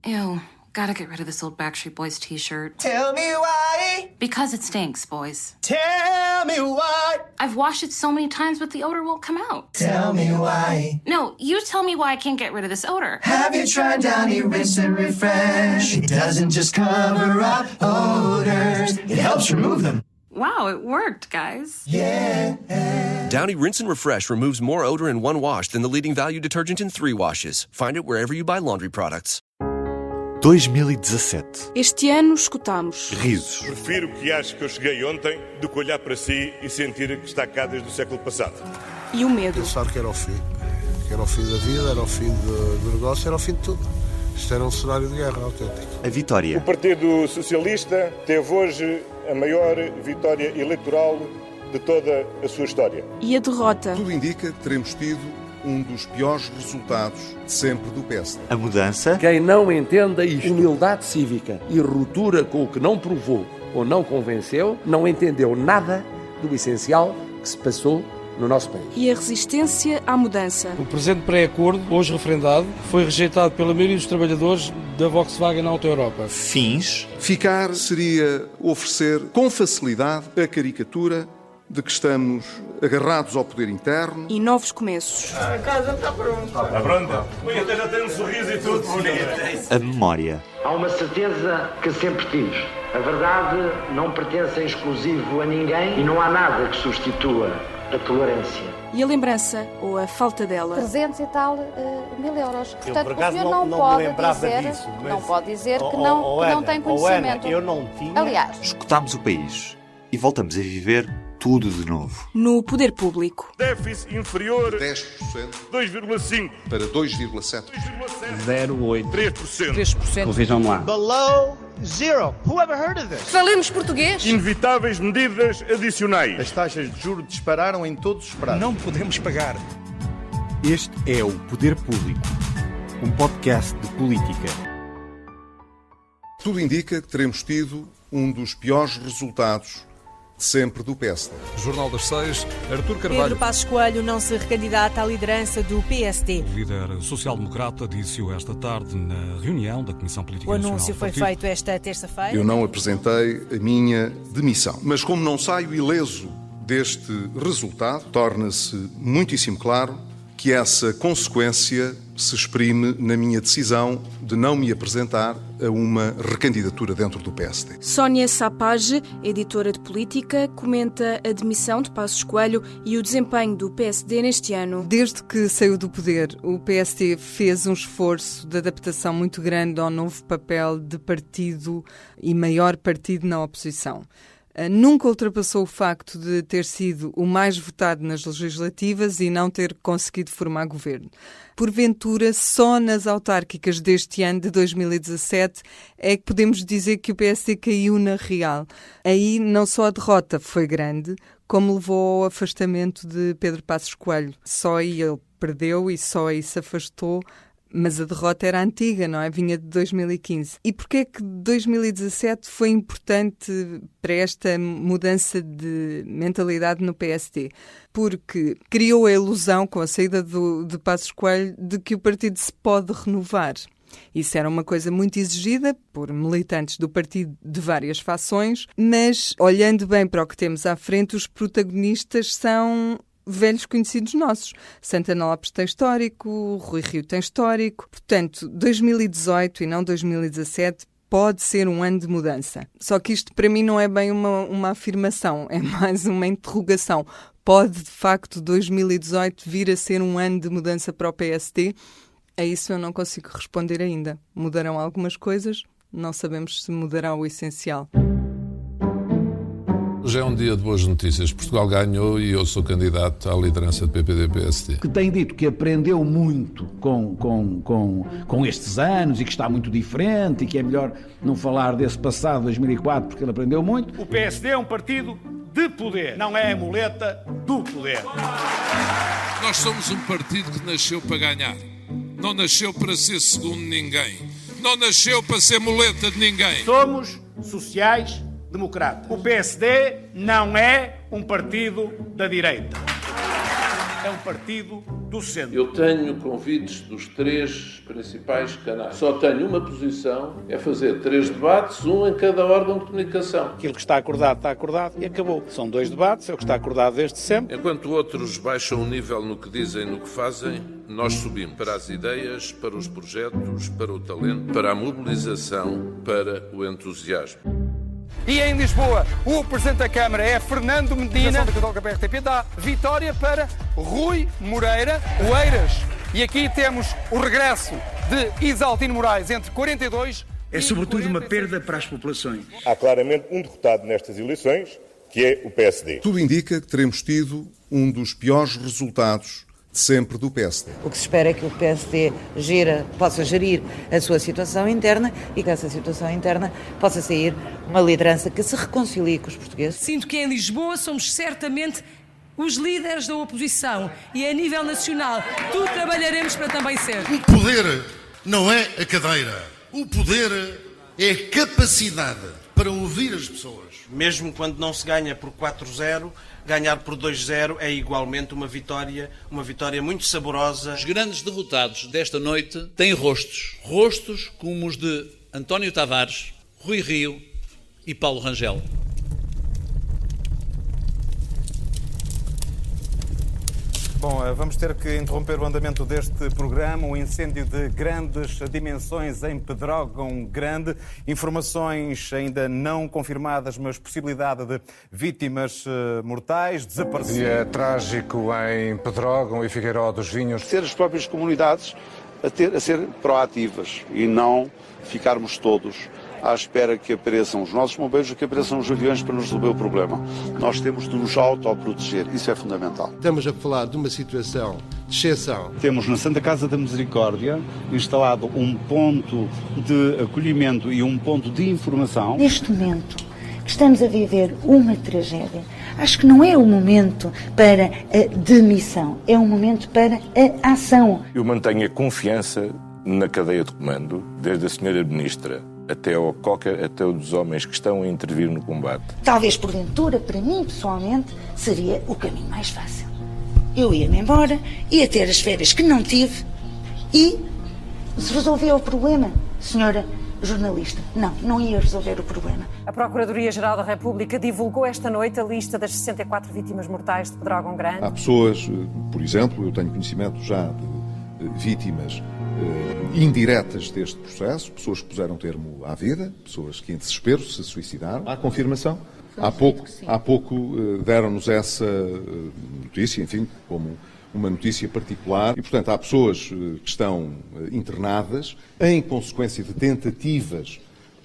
Ew, gotta get rid of this old Backstreet Boys t-shirt. Tell me why. Because it stinks, boys. Tell me why. I've washed it so many times, but the odor won't come out. Tell me why. No, you tell me why I can't get rid of this odor. Have you tried Downy Rinse and Refresh? It doesn't just cover up odors, it helps remove them. Wow, it worked, guys. Yeah. Downy Rinse and Refresh removes more odor in one wash than the leading value detergent in 3 washes. Find it wherever you buy laundry products. 2017. Este ano escutamos. Risos. Prefiro que ache que eu cheguei ontem do que olhar para si e sentir que está cá desde o século passado. E o medo. Pensar que era o fim. Que era o fim da vida, era o fim do negócio, era o fim de tudo. Isto era um cenário de guerra autêntico. A vitória. O Partido Socialista teve hoje a maior vitória eleitoral de toda a sua história. E a derrota. Tudo indica que teremos tido um dos piores resultados de sempre do PSD. A mudança. Quem não entenda isto, humildade cívica e ruptura com o que não provou ou não convenceu, não entendeu nada do essencial que se passou no nosso país. E a resistência à mudança. O presente pré-acordo, hoje referendado, foi rejeitado pela maioria dos trabalhadores da Volkswagen Auto Europa. Fins. Ficar seria oferecer com facilidade a caricatura de que estamos agarrados ao poder interno. E novos começos. A casa está pronta. Está pronta? Ui, até já tem um sorriso e tudo bonito. A memória. Há uma certeza que sempre tive. A verdade não pertence em exclusivo a ninguém e não há nada que substitua a tolerância. E a lembrança, ou a falta dela. 300 e tal mil euros. Portanto, o senhor não pode lembrava dizer, disso, mas... não pode dizer que não tem conhecimento. Ana, eu não tinha. Aliás, Escutámos o país e voltamos a viver tudo de novo. No poder público. Déficit inferior 10%. 2,5%. Para 2,7%. 0,8%. 3%. Vejam lá. Below zero. Who ever heard of this? Falemos português. Inevitáveis medidas adicionais. As taxas de juros dispararam em todos os prazos. Não podemos pagar. Este é o Poder Público, um podcast de política. Tudo indica que teremos tido um dos piores resultados de sempre do PSD. Jornal das 6, Artur Carvalho. Pedro Passos Coelho não se recandidata à liderança do PSD. O líder social-democrata disse-o esta tarde na reunião da Comissão Política Nacional. O anúncio foi feito esta terça-feira. Eu não apresentei a minha demissão. Mas como não saio ileso deste resultado, torna-se muitíssimo claro que essa consequência se exprime na minha decisão de não me apresentar a uma recandidatura dentro do PSD. Sónia Sapage, editora de política, comenta a demissão de Passos Coelho e o desempenho do PSD neste ano. Desde que saiu do poder, o PSD fez um esforço de adaptação muito grande ao novo papel de partido e maior partido na oposição. Nunca ultrapassou o facto de ter sido o mais votado nas legislativas e não ter conseguido formar governo. Porventura, só nas autárquicas deste ano, de 2017, é que podemos dizer que o PSD caiu na real. Aí não só a derrota foi grande, como levou ao afastamento de Pedro Passos Coelho. Só aí ele perdeu e só aí se afastou. Mas a derrota era antiga, não é? Vinha de 2015. E porquê é que 2017 foi importante para esta mudança de mentalidade no PSD? Porque criou a ilusão, com a saída de Passos Coelho, de que o partido se pode renovar. Isso era uma coisa muito exigida por militantes do partido de várias fações, mas, olhando bem para o que temos à frente, os protagonistas são velhos conhecidos nossos. Santana Lopes tem histórico, Rui Rio tem histórico. Portanto, 2018 e não 2017 pode ser um ano de mudança. Só que isto para mim não é bem uma afirmação, é mais uma interrogação. Pode, de facto, 2018 vir a ser um ano de mudança para o PSD? A isso eu não consigo responder ainda. Mudarão algumas coisas, não sabemos se mudará o essencial. Hoje é um dia de boas notícias. Portugal ganhou e eu sou candidato à liderança do PPD-PSD. Que tem dito que aprendeu muito com estes anos e que está muito diferente e que é melhor não falar desse passado de 2004 porque ele aprendeu muito. O PSD é um partido de poder, não é a muleta do poder. Nós somos um partido que nasceu para ganhar. Não nasceu para ser segundo ninguém. Não nasceu para ser muleta de ninguém. Somos sociais democrata. O PSD não é um partido da direita. é um partido do centro. Eu tenho convites dos 3 principais canais. Só tenho uma posição, é fazer 3 debates, um em cada órgão de comunicação. Aquilo que está acordado e acabou. São 2 debates, é o que está acordado desde sempre. Enquanto outros baixam o nível no que dizem e no que fazem, nós subimos para as ideias, para os projetos, para o talento, para a mobilização, para o entusiasmo. E em Lisboa, o Presidente da Câmara é Fernando Medina. A Católica PRTP dá vitória para Rui Moreira Oeiras. E aqui temos o regresso de Isaltino Moraes entre 42 É sobretudo uma perda para as populações. Há claramente um derrotado nestas eleições, que é o PSD. Tudo indica que teremos tido um dos piores resultados de sempre do PSD. O que se espera é que o PSD possa gerir a sua situação interna e que essa situação interna possa sair uma liderança que se reconcilie com os portugueses. Sinto que em Lisboa somos certamente os líderes da oposição e a nível nacional tudo trabalharemos para também ser. O poder não é a cadeira. O poder é a capacidade para ouvir as pessoas. Mesmo quando não se ganha por 4-0, ganhar por 2-0 é igualmente uma vitória muito saborosa. Os grandes derrotados desta noite têm rostos como os de António Tavares, Rui Rio e Paulo Rangel. Bom, vamos ter que interromper o andamento deste programa. Um incêndio de grandes dimensões em Pedrógão Grande. Informações ainda não confirmadas, mas possibilidade de vítimas mortais, desaparecidas. Dia trágico em Pedrógão e Figueiró dos Vinhos. Ser as próprias comunidades a ser proativas e não ficarmos todos à espera que apareçam os nossos bombeiros, que apareçam os aviões para nos resolver o problema. Nós temos de nos autoproteger, isso é fundamental. Estamos a falar de uma situação de exceção. Temos na Santa Casa da Misericórdia instalado um ponto de acolhimento e um ponto de informação. Neste momento que estamos a viver uma tragédia, acho que não é o momento para a demissão, é um momento para a ação. Eu mantenho a confiança na cadeia de comando, desde a senhora Ministra até os homens que estão a intervir no combate. Talvez porventura, para mim pessoalmente, seria o caminho mais fácil. Eu ia-me embora, ia ter as férias que não tive e se resolveu o problema, senhora jornalista. Não ia resolver o problema. A Procuradoria-Geral da República divulgou esta noite a lista das 64 vítimas mortais de Pedrógão Grande. Há pessoas, por exemplo, eu tenho conhecimento já de vítimas indiretas deste processo, pessoas que puseram termo à vida, pessoas que em desespero se suicidaram. Há confirmação? Há pouco deram-nos essa notícia, enfim, como uma notícia particular. E, portanto, há pessoas que estão internadas em consequência de tentativas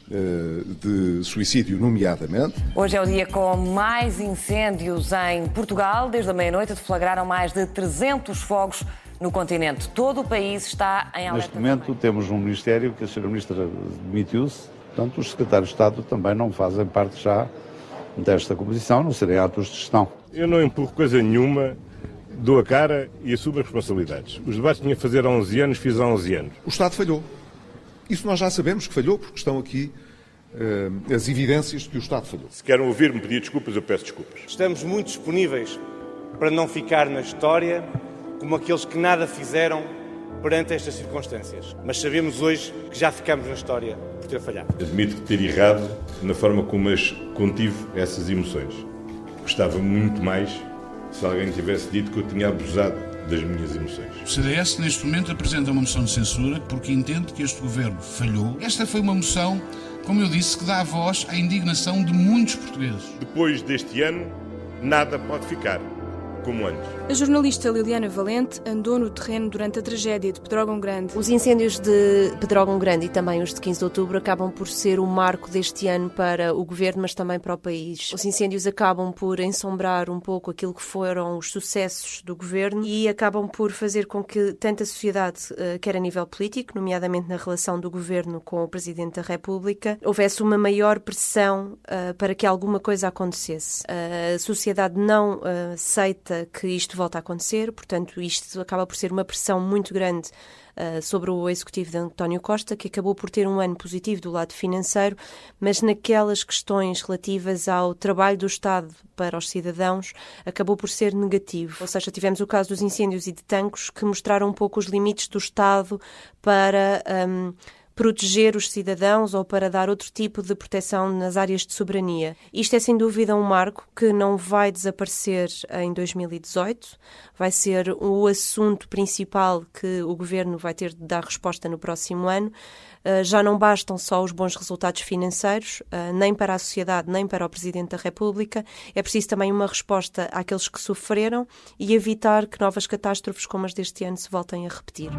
de suicídio, nomeadamente. Hoje é o dia com mais incêndios em Portugal. Desde a meia-noite deflagraram mais de 300 fogos no continente. Todo o país está em alerta. Neste momento temos um Ministério que a senhora Ministra demitiu-se, portanto os secretários de Estado também não fazem parte já desta composição, não serem atos de gestão. Eu não empurro coisa nenhuma, dou a cara e assumo as responsabilidades. Os debates tinha a fazer há 11 anos, fiz há 11 anos. O Estado falhou. Isso nós já sabemos que falhou, porque estão aqui as evidências de que o Estado falhou. Se querem ouvir-me pedir desculpas, eu peço desculpas. Estamos muito disponíveis para não ficar na história como aqueles que nada fizeram perante estas circunstâncias. Mas sabemos hoje que já ficamos na história por ter falhado. Admito ter errado na forma como contive essas emoções. Gostava muito mais se alguém tivesse dito que eu tinha abusado das minhas emoções. O CDS, neste momento, apresenta uma moção de censura porque entende que este governo falhou. Esta foi uma moção, como eu disse, que dá voz à indignação de muitos portugueses. Depois deste ano, nada pode ficar como antes. A jornalista Liliana Valente andou no terreno durante a tragédia de Pedrógão Grande. Os incêndios de Pedrógão Grande e também os de 15 de outubro acabam por ser o marco deste ano para o governo, mas também para o país. Os incêndios acabam por ensombrar um pouco aquilo que foram os sucessos do governo e acabam por fazer com que tanto a sociedade, quer a nível político, nomeadamente na relação do governo com o Presidente da República, houvesse uma maior pressão para que alguma coisa acontecesse. A sociedade não aceita descarta que isto volta a acontecer, portanto isto acaba por ser uma pressão muito grande sobre o executivo de António Costa, que acabou por ter um ano positivo do lado financeiro, mas naquelas questões relativas ao trabalho do Estado para os cidadãos, acabou por ser negativo. Ou seja, tivemos o caso dos incêndios e de Tancos, que mostraram um pouco os limites do Estado para proteger os cidadãos ou para dar outro tipo de proteção nas áreas de soberania. Isto é sem dúvida um marco que não vai desaparecer em 2018, vai ser o assunto principal que o Governo vai ter de dar resposta no próximo ano. Já não bastam só os bons resultados financeiros, nem para a sociedade, nem para o Presidente da República. É preciso também uma resposta àqueles que sofreram e evitar que novas catástrofes como as deste ano se voltem a repetir.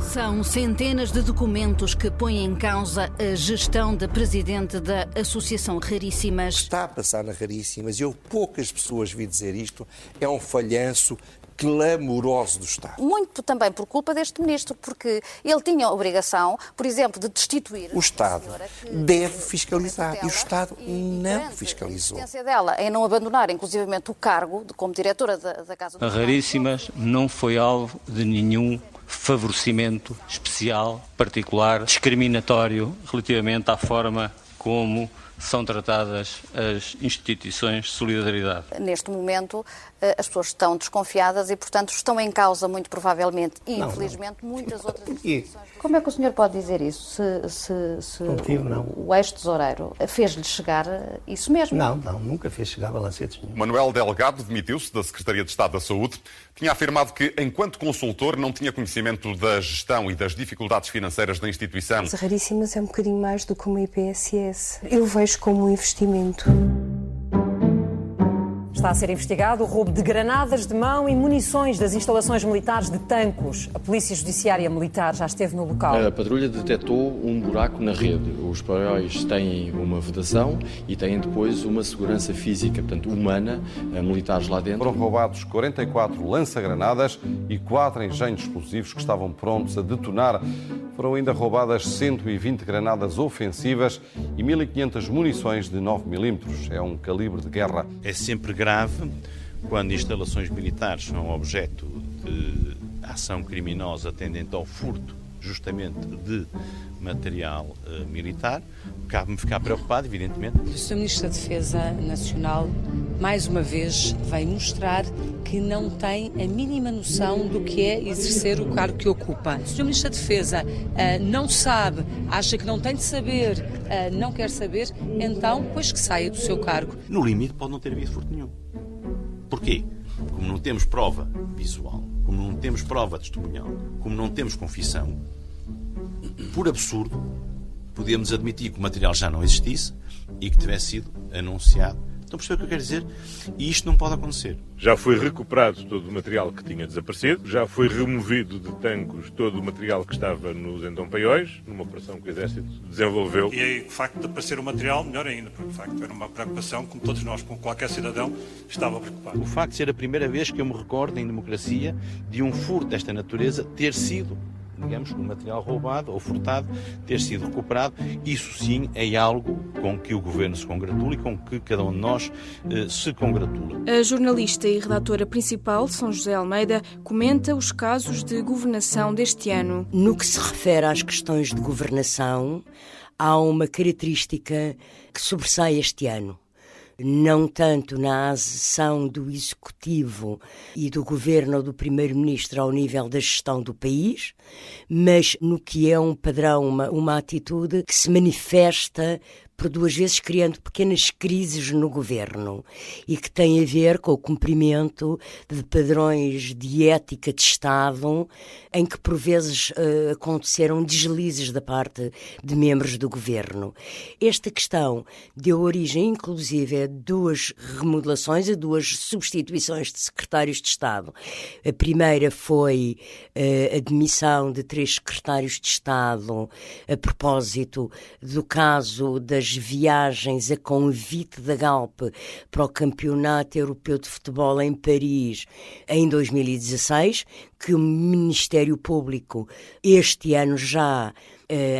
São centenas de documentos que põem em causa a gestão da Presidente da Associação Raríssimas. Está a passar na Raríssimas, e eu poucas pessoas vi dizer isto, é um falhanço clamoroso do Estado. Muito também por culpa deste ministro, porque ele tinha a obrigação, por exemplo, de destituir... O Estado deve fiscalizar e o Estado não fiscalizou. A competência dela em não abandonar, inclusivamente, o cargo como diretora da Casa do A Raríssimas não foi alvo de nenhum favorecimento especial, particular, discriminatório relativamente à forma como são tratadas as instituições de solidariedade. Neste momento, as pessoas estão desconfiadas e, portanto, estão em causa, muito provavelmente, e infelizmente, muitas outras instituições. Como é que o senhor pode dizer isso? Se o ex-tesoureiro fez-lhe chegar isso mesmo? Não, nunca fez chegar balancetes nenhum. Manuel Delgado demitiu-se da Secretaria de Estado da Saúde. Tinha afirmado que, enquanto consultor, não tinha conhecimento da gestão e das dificuldades financeiras da instituição. As Raríssimas é um bocadinho mais do que uma IPSS. Eu vejo como um investimento. Está a ser investigado o roubo de granadas de mão e munições das instalações militares de Tancos. A Polícia Judiciária Militar já esteve no local. A patrulha detectou um buraco na rede. Os paióis têm uma vedação e têm depois uma segurança física, portanto humana, militares lá dentro. Foram roubados 44 lança-granadas e 4 engenhos explosivos que estavam prontos a detonar. Foram ainda roubadas 120 granadas ofensivas e 1.500 munições de 9mm. É um calibre de guerra. É sempre grave quando instalações militares são objeto de ação criminosa tendente ao furto justamente de material militar. Cabe-me ficar preocupado, evidentemente. O Sr. Ministro da Defesa Nacional, mais uma vez, vem mostrar que não tem a mínima noção do que é exercer o cargo que ocupa. O Sr. Ministro da Defesa não sabe, acha que não tem de saber, não quer saber, então, pois que saia do seu cargo. No limite, pode não ter havido furto nenhum. Porquê? Como não temos prova visual, como não temos prova testemunhal, como não temos confissão, por absurdo, podíamos admitir que o material já não existisse e que tivesse sido anunciado. Estão a perceber o que eu quero dizer? E isto não pode acontecer. Já foi recuperado todo o material que tinha desaparecido, já foi removido de Tancos todo o material que estava nos então paióis, numa operação que o Exército desenvolveu. E o facto de aparecer o material, melhor ainda, porque de facto era uma preocupação, como todos nós, como qualquer cidadão, estava preocupado. O facto de ser a primeira vez que eu me recordo em democracia de um furto desta natureza ter sido, digamos, um material roubado ou furtado ter sido recuperado, isso sim é algo com que o Governo se congratula e com que cada um de nós se congratula. A jornalista e redatora principal, São José Almeida, comenta os casos de governação deste ano. No que se refere às questões de governação, há uma característica que sobressai este ano. Não tanto na ação do Executivo e do Governo ou do Primeiro-Ministro ao nível da gestão do país, mas no que é um padrão, uma atitude que se manifesta por duas vezes criando pequenas crises no governo e que tem a ver com o cumprimento de padrões de ética de Estado em que por vezes aconteceram deslizes da parte de membros do governo. Esta questão deu origem inclusive a duas remodelações, a duas substituições de secretários de Estado. A primeira foi a demissão de 3 secretários de Estado a propósito do caso das viagens a convite da Galp para o Campeonato Europeu de Futebol em Paris em 2016, que o Ministério Público este ano já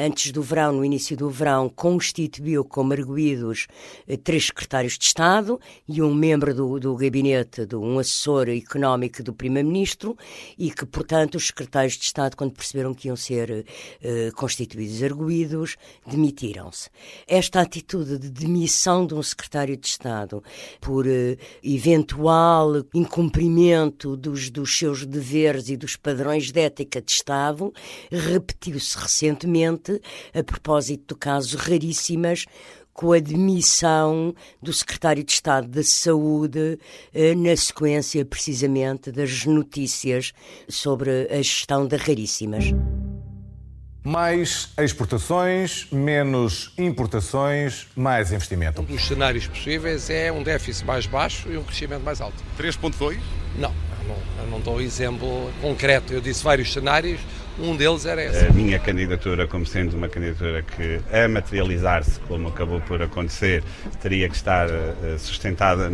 antes do verão, no início do verão, constituiu como arguidos 3 secretários de Estado e um membro do gabinete, um assessor económico do Primeiro-Ministro, e que, portanto, os secretários de Estado, quando perceberam que iam ser constituídos arguidos, demitiram-se. Esta atitude de demissão de um secretário de Estado por eventual incumprimento dos seus deveres e dos padrões de ética de Estado repetiu-se recentemente a propósito do caso Raríssimas, com a demissão do secretário de Estado da Saúde na sequência, precisamente, das notícias sobre a gestão da Raríssimas. Mais exportações, menos importações, mais investimento. Um dos cenários possíveis é um déficit mais baixo e um crescimento mais alto. 3,2? Não, eu não dou exemplo concreto. Eu disse vários cenários, um deles era esse. A minha candidatura, como sendo uma candidatura que, a materializar-se, como acabou por acontecer, teria que estar sustentada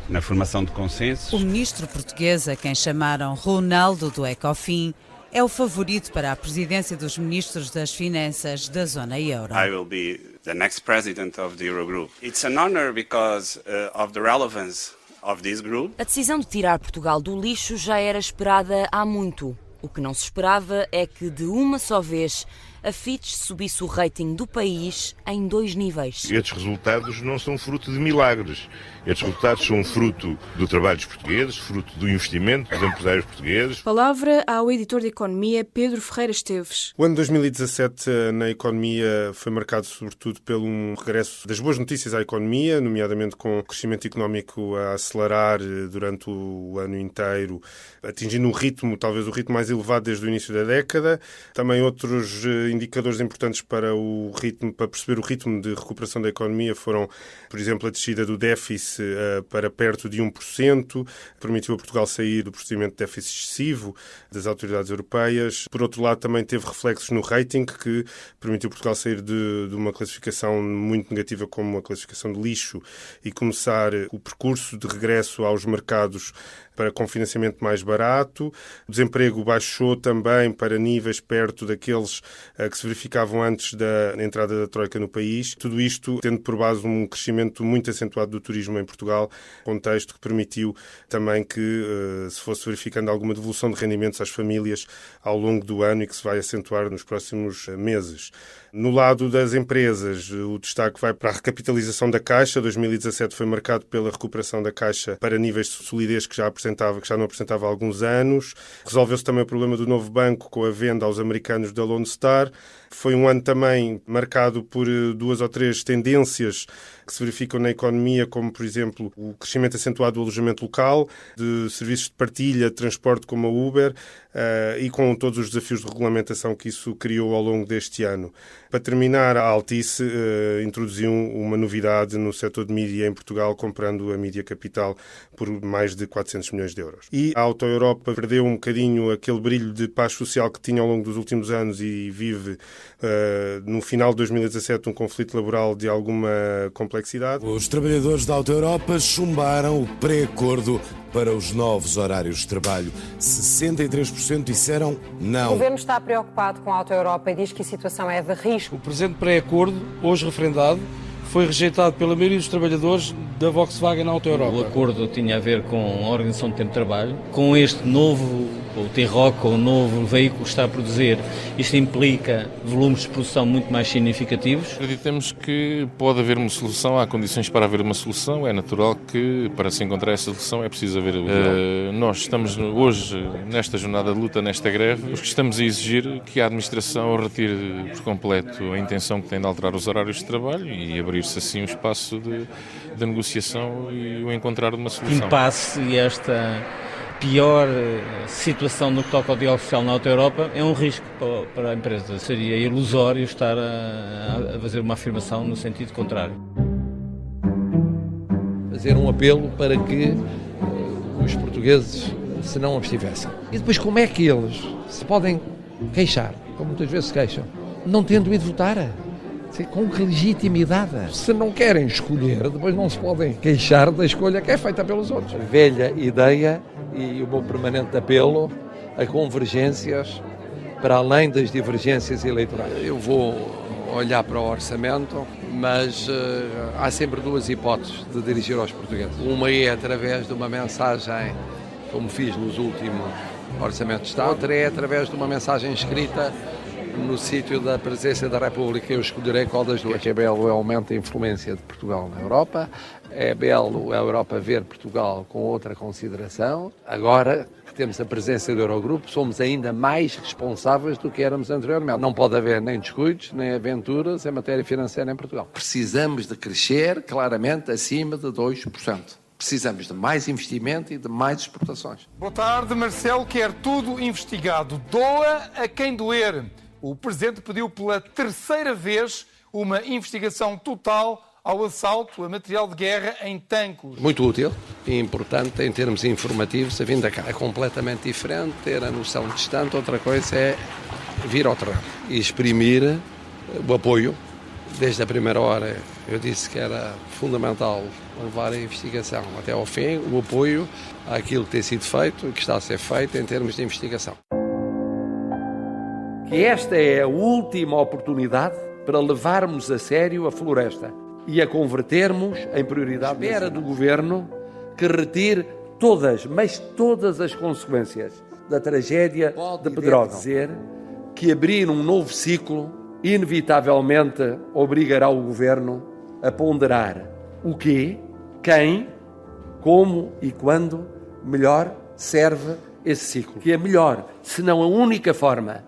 na formação de consensos. O ministro português, a quem chamaram Ronaldo do Ecofin, é o favorito para a presidência dos ministros das Finanças da zona euro. I will be the next president of the Eurogroup. It's an honor because of the relevance of this group. A decisão de tirar Portugal do lixo já era esperada há muito. O que não se esperava é que, de uma só vez, a Fitch subisse o rating do país em 2 níveis. Estes resultados não são fruto de milagres. Estes resultados são fruto do trabalho dos portugueses, fruto do investimento dos empresários portugueses. Palavra ao editor de Economia, Pedro Ferreira Esteves. O ano 2017 na economia foi marcado sobretudo pelo regresso das boas notícias à economia, nomeadamente com o crescimento económico a acelerar durante o ano inteiro, atingindo talvez o ritmo mais elevado desde o início da década. Também outros indicadores importantes para perceber o ritmo de recuperação da economia foram, por exemplo, a descida do déficit para perto de 1%, permitiu a Portugal sair do procedimento de déficit excessivo das autoridades europeias. Por outro lado, também teve reflexos no rating, que permitiu a Portugal sair de uma classificação muito negativa como a classificação de lixo e começar o percurso de regresso aos mercados com financiamento mais barato. O desemprego baixou também para níveis perto daqueles que se verificavam antes da entrada da Troika no país. Tudo isto tendo por base um crescimento muito acentuado do turismo em Portugal, contexto que permitiu também que se fosse verificando alguma devolução de rendimentos às famílias ao longo do ano e que se vai acentuar nos próximos meses. No lado das empresas, o destaque vai para a recapitalização da Caixa. 2017 foi marcado pela recuperação da Caixa para níveis de solidez que já não apresentava há alguns anos. Resolveu-se também o problema do novo banco com a venda aos americanos da Lone Star. Foi um ano também marcado por 2 ou 3 tendências que se verificam na economia, como, por exemplo, o crescimento acentuado do alojamento local, de serviços de partilha, de transporte como a Uber, e com todos os desafios de regulamentação que isso criou ao longo deste ano. Para terminar, a Altice introduziu uma novidade no setor de mídia em Portugal, comprando a Mídia Capital por mais de 400 milhões de euros. E a Auto Europa perdeu um bocadinho aquele brilho de paz social que tinha ao longo dos últimos anos e vive, no final de 2017, um conflito laboral de alguma complexidade. Os trabalhadores da Auto Europa chumbaram o pré-acordo para os novos horários de trabalho. 63% disseram não. O governo está preocupado com a Auto Europa e diz que a situação é de risco. O presente pré-acordo, hoje referendado, foi rejeitado pela maioria dos trabalhadores da Volkswagen na Auto Europa. O acordo tinha a ver com a organização do tempo de trabalho. Com este novo, o T-Roc, o novo veículo que está a produzir, isto implica volumes de produção muito mais significativos. Acreditamos que pode haver uma solução, há condições para haver uma solução. É natural que, para se encontrar essa solução, é preciso haver o nós estamos hoje, nesta jornada de luta, nesta greve, os que estamos a exigir que a administração retire por completo a intenção que tem de alterar os horários de trabalho e abrir-se assim um espaço de negociação e o encontrar uma solução. Impasse e esta pior situação no que toca ao diálogo social na Auto Europa é um risco para a empresa. Seria ilusório estar a fazer uma afirmação no sentido contrário. Fazer um apelo para que os portugueses se não abstivessem. E depois como é que eles se podem queixar, como muitas vezes se queixam, não tendo ido votar? Com que legitimidade? Se não querem escolher, depois não se podem queixar da escolha que é feita pelos outros. A velha ideia e o meu permanente apelo a convergências para além das divergências eleitorais. Eu vou olhar para o orçamento, mas há sempre duas hipóteses de dirigir aos portugueses. Uma é através de uma mensagem, como fiz nos últimos orçamentos de Estado. Outra é através de uma mensagem escrita no sítio da Presidência da República. Eu escolherei qual das duas. É belo, aumenta a influência de Portugal na Europa. É belo a Europa ver Portugal com outra consideração. Agora que temos a presença do Eurogrupo, somos ainda mais responsáveis do que éramos anteriormente. Não pode haver nem descuidos, nem aventuras em matéria financeira em Portugal. Precisamos de crescer claramente acima de 2%. Precisamos de mais investimento e de mais exportações. Boa tarde, Marcelo quer tudo investigado. Doa a quem doer. O Presidente pediu pela terceira vez uma investigação total ao assalto a material de guerra em Tancos. Muito útil e importante em termos informativos a vinda cá. É completamente diferente ter a noção distante. Outra coisa é vir ao terreno e exprimir o apoio. Desde a primeira hora eu disse que era fundamental levar a investigação até ao fim, o apoio àquilo que tem sido feito e que está a ser feito em termos de investigação. Que esta é a última oportunidade para levarmos a sério a floresta e a convertermos em prioridade. Espera do Governo que retire todas, mas todas as consequências da tragédia de Pedrógão. Dizer que abrir um novo ciclo inevitavelmente obrigará o Governo a ponderar o quê, quem, como e quando melhor serve esse ciclo. Que é melhor, se não a única forma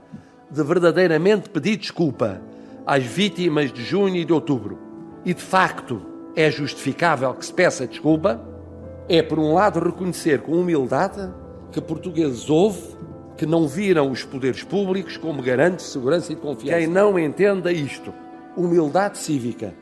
de verdadeiramente pedir desculpa às vítimas de junho e de outubro, e de facto é justificável que se peça desculpa, é por um lado reconhecer com humildade que portugueses houve que não viram os poderes públicos como garantes de segurança e de confiança. Quem não entenda isto, humildade cívica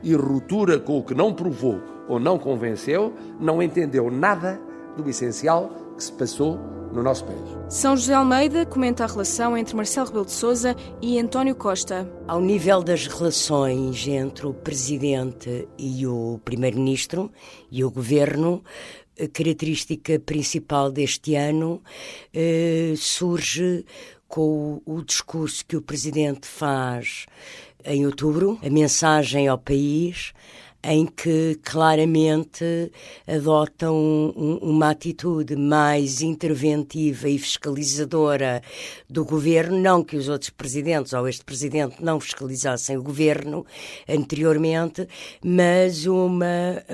e ruptura com o que não provou ou não convenceu, não entendeu nada do essencial que se passou no nosso país. São José Almeida comenta a relação entre Marcelo Rebelo de Sousa e António Costa. Ao nível das relações entre o Presidente e o Primeiro-Ministro e o Governo, a característica principal deste ano surge com o discurso que o Presidente faz em outubro, a mensagem ao país, em que claramente adotam uma atitude mais interventiva e fiscalizadora do Governo, não que os outros presidentes ou este Presidente não fiscalizassem o Governo anteriormente, mas uma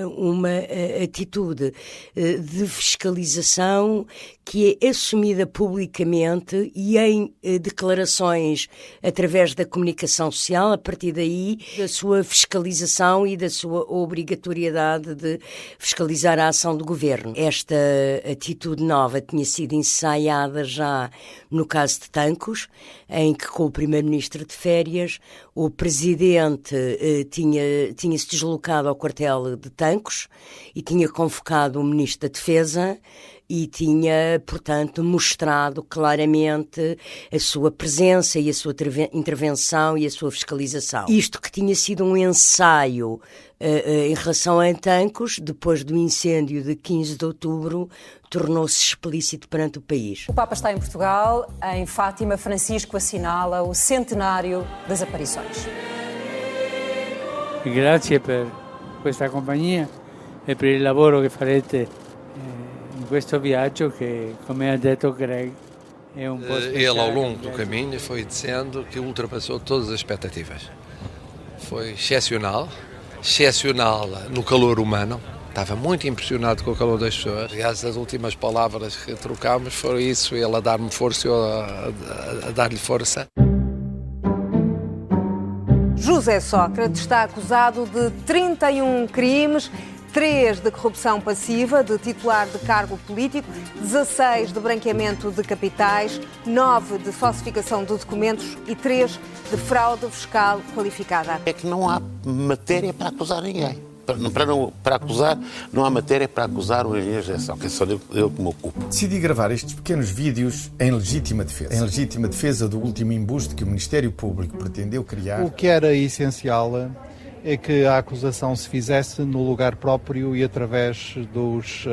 atitude de fiscalização que é assumida publicamente e em declarações através da comunicação social, a partir daí da sua fiscalização e da sua obrigatoriedade de fiscalizar a ação do Governo. Esta atitude nova tinha sido ensaiada já no caso de Tancos, em que com o Primeiro-Ministro de férias o Presidente tinha-se deslocado ao quartel de Tancos e tinha convocado o Ministro da Defesa e tinha, portanto, mostrado claramente a sua presença e a sua intervenção e a sua fiscalização. Isto que tinha sido um ensaio em relação a Tancos, depois do incêndio de 15 de outubro, tornou-se explícito perante o país. O Papa está em Portugal. Em Fátima, Francisco assinala o centenário das aparições. Grazie per questa compagnia e per il lavoro che farete in questo viaggio che, come ha detto Greg, é um po' Ele, ao longo do caminho, foi dizendo que ultrapassou todas as expectativas. Foi excepcional no calor humano. Estava muito impressionado com o calor das pessoas. Aliás, as últimas palavras que trocámos foram isso, ele a dar-me força e eu a dar-lhe força. José Sócrates está acusado de 31 crimes, 3 de corrupção passiva, de titular de cargo político, 16 de branqueamento de capitais, 9 de falsificação de documentos e 3 de fraude fiscal qualificada. É que não há matéria para acusar ninguém. Para acusar, não há matéria para acusar o engenheiro José Sócrates, é só eu que me ocupo. Decidi gravar estes pequenos vídeos em legítima defesa. Em legítima defesa do último embuste que o Ministério Público pretendeu criar. O que era essencial é que a acusação se fizesse no lugar próprio e através dos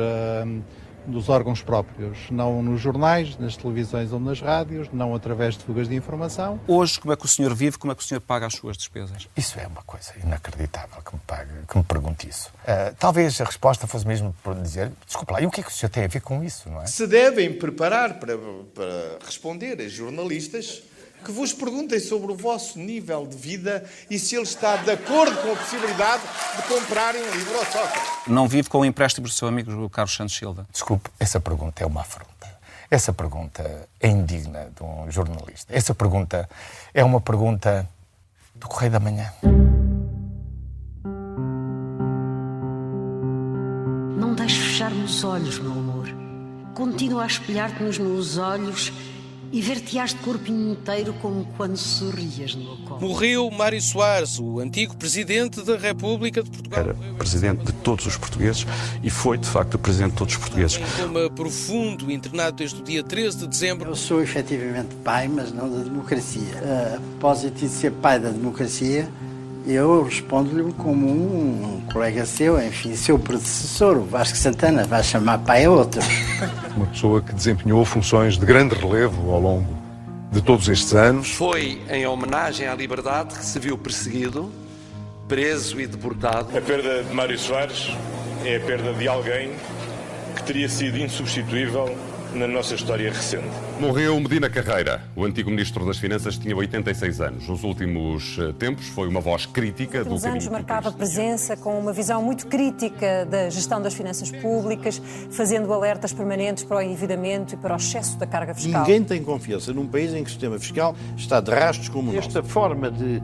dos órgãos próprios, não nos jornais, nas televisões ou nas rádios, não através de fugas de informação. Hoje, como é que o senhor vive, como é que o senhor paga as suas despesas? Isso é uma coisa inacreditável que me pergunte isso. Talvez a resposta fosse mesmo por dizer, desculpa lá, e o que é que o senhor tem a ver com isso, não é? Se devem preparar para responder a jornalistas que vos perguntem sobre o vosso nível de vida e se ele está de acordo com a possibilidade de comprarem um livro ao Sócrates. Não vive com o empréstimo do seu amigo o Carlos Santos Silva? Desculpe, essa pergunta é uma afronta. Essa pergunta é indigna de um jornalista. Essa pergunta é uma pergunta do Correio da Manhã. Não deixes fechar-me os olhos, meu amor. Continua a espelhar-te-nos nos olhos e ver-te-ás de corpinho inteiro como quando sorrias no meu colo. Morreu Mário Soares, o antigo Presidente da República de Portugal. Era Presidente de todos os portugueses e foi, de facto, o Presidente de todos os portugueses. Em coma profundo, internado desde o dia 13 de dezembro. Eu sou efetivamente pai, mas não da democracia. A propósito de ser pai da democracia, eu respondo-lhe como um colega seu, enfim, seu predecessor, o Vasco Santana, vai chamar pai a outro. Uma pessoa que desempenhou funções de grande relevo ao longo de todos estes anos. Foi em homenagem à liberdade que se viu perseguido, preso e deportado. A perda de Mário Soares é a perda de alguém que teria sido insubstituível na nossa história recente. Morreu Medina Carreira. O antigo Ministro das Finanças tinha 86 anos. Nos últimos tempos foi uma voz crítica do caminho. Nos anos marcava presença com uma visão muito crítica da gestão das finanças públicas, fazendo alertas permanentes para o endividamento e para o excesso da carga fiscal. Ninguém tem confiança num país em que o sistema fiscal está de rastros como o nosso. Esta forma de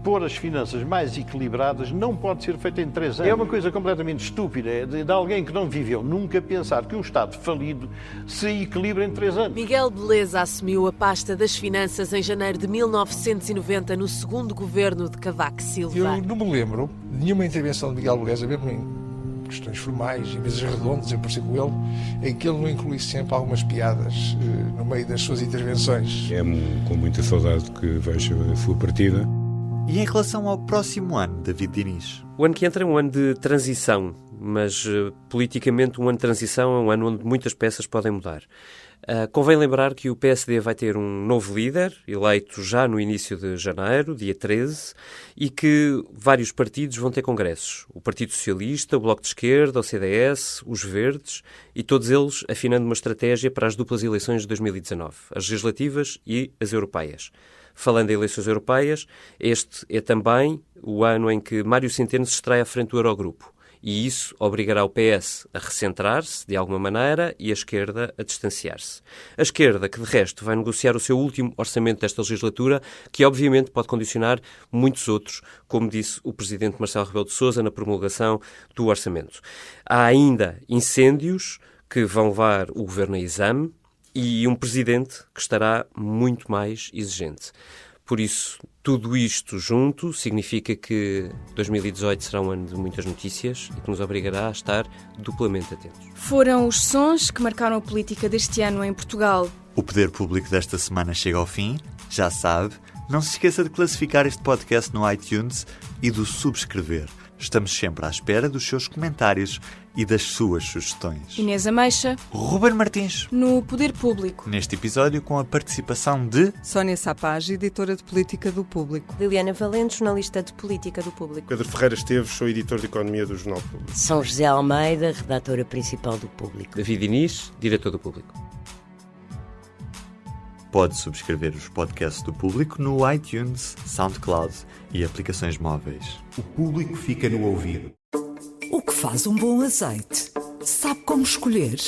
pôr as finanças mais equilibradas não pode ser feita em 3 anos. É uma coisa completamente estúpida de alguém que não viveu nunca pensar que um Estado falido se equilibra em 3 anos. Miguel Beleza assumiu a pasta das finanças em janeiro de 1990 no segundo governo de Cavaco Silva. Eu não me lembro de nenhuma intervenção de Miguel Beleza, mesmo em questões formais, em mesas redondas, em parecer com ele, em que ele não incluísse sempre algumas piadas no meio das suas intervenções. É com muita saudade que vejo a sua partida. E em relação ao próximo ano, David Diniz? O ano que entra é um ano de transição, mas politicamente um ano de transição é um ano onde muitas peças podem mudar. Convém lembrar que o PSD vai ter um novo líder, eleito já no início de janeiro, dia 13, e que vários partidos vão ter congressos. O Partido Socialista, o Bloco de Esquerda, o CDS, os Verdes, e todos eles afinando uma estratégia para as duplas eleições de 2019, as legislativas e as europeias. Falando em eleições europeias, este é também o ano em que Mário Centeno se estreia à frente do Eurogrupo. E isso obrigará o PS a recentrar-se, de alguma maneira, e a esquerda a distanciar-se. A esquerda, que de resto vai negociar o seu último orçamento desta legislatura, que obviamente pode condicionar muitos outros, como disse o presidente Marcelo Rebelo de Sousa na promulgação do orçamento. Há ainda incêndios que vão levar o governo a exame e um presidente que estará muito mais exigente. Por isso, tudo isto junto significa que 2018 será um ano de muitas notícias e que nos obrigará a estar duplamente atentos. Foram os sons que marcaram a política deste ano em Portugal. O Poder Público desta semana chega ao fim, já sabe. Não se esqueça de classificar este podcast no iTunes e de subscrever. Estamos sempre à espera dos seus comentários e das suas sugestões. Inês Ameixa. Ruben Martins. No Poder Público. Neste episódio com a participação de... Sónia Sapage, editora de Política do Público. Liliana Valente, jornalista de Política do Público. Pedro Ferreira Esteves, sou editor de Economia do Jornal Público. São José Almeida, redatora principal do Público. David Diniz, diretor do Público. Pode subscrever os podcasts do Público no iTunes, SoundCloud e aplicações móveis. O Público fica no ouvido. O que faz um bom azeite? Sabe como escolher?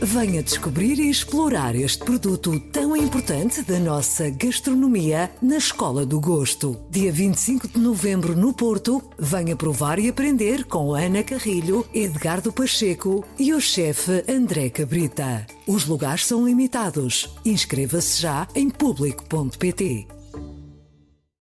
Venha descobrir e explorar este produto tão importante da nossa gastronomia na Escola do Gosto. Dia 25 de novembro no Porto, venha provar e aprender com Ana Carrilho, Edgardo Pacheco e o chefe André Cabrita. Os lugares são limitados. Inscreva-se já em público.pt.